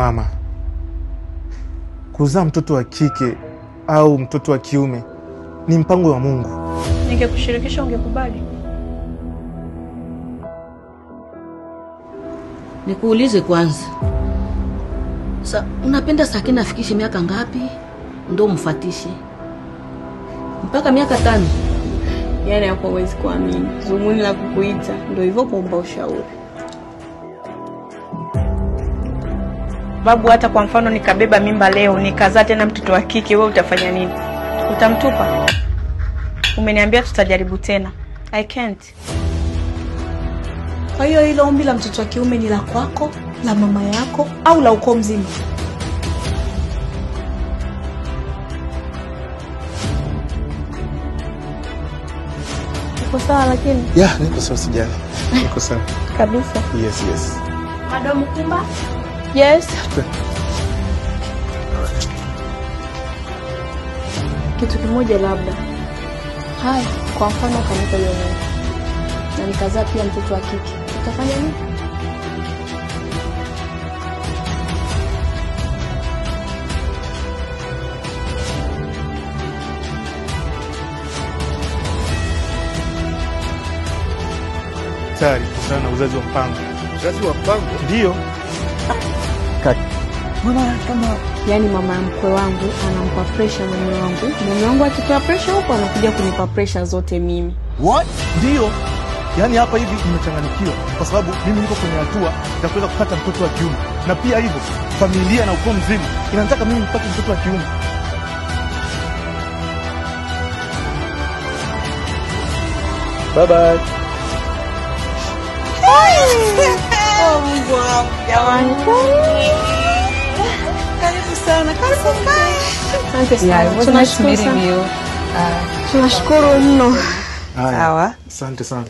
Mama, kuzaa mtoto wa kike au mtoto wa kiume ni mpango wa Mungu. Ningekushirikisha ungekubali? Nikuulize kwanza. Unapenda Sakina afikishe miaka ngapi ndo mfatishe? Mpaka miaka 5? Yaani hapo huwezi kuamini. Zumuni la kukuita ndio hivyo kuomba ushauri. Babu, hata kwa mfano nikabeba mimba leo, nikazaa tena mtoto wa kike, wewe utafanya nini? Utamtupa? Umeniambia tutajaribu tena. I can't. Kwa hiyo hilo ombi la mtoto wa kiume ni la kwako, la mama yako au la ukoo mzima? Uko sawa lakini? Yeah, niko sawa, sijali. Niko sawa. Kabisa. Yes. Mado Mkumba? Yes. Kitu kimoja labda. Hai, kwa mfano kanipa hiyo na nikazaa pia mtoto wa kike. Utafanya nini? Tayari sana uzazi wa mpango. Uzazi wa mpango? Ndio. Mama kama yani mama mkwe wangu anampa pressure mume wangu akitoa pressure huko anakuja kunipa pressure zote mimi. What? Ndio. Yaani hapa hivi nimechanganyikiwa kwa sababu mimi niko kwenye hatua ya kuweza kupata mtoto wa kiume. Na pia hivyo familia na ukoo mzima inataka mimi nipate mtoto wa kiume. Bye bye. Oh Mungu wangu jamani. Karibu sana. Asante sana. Tunashukuru mno. Sawa. Asante sana.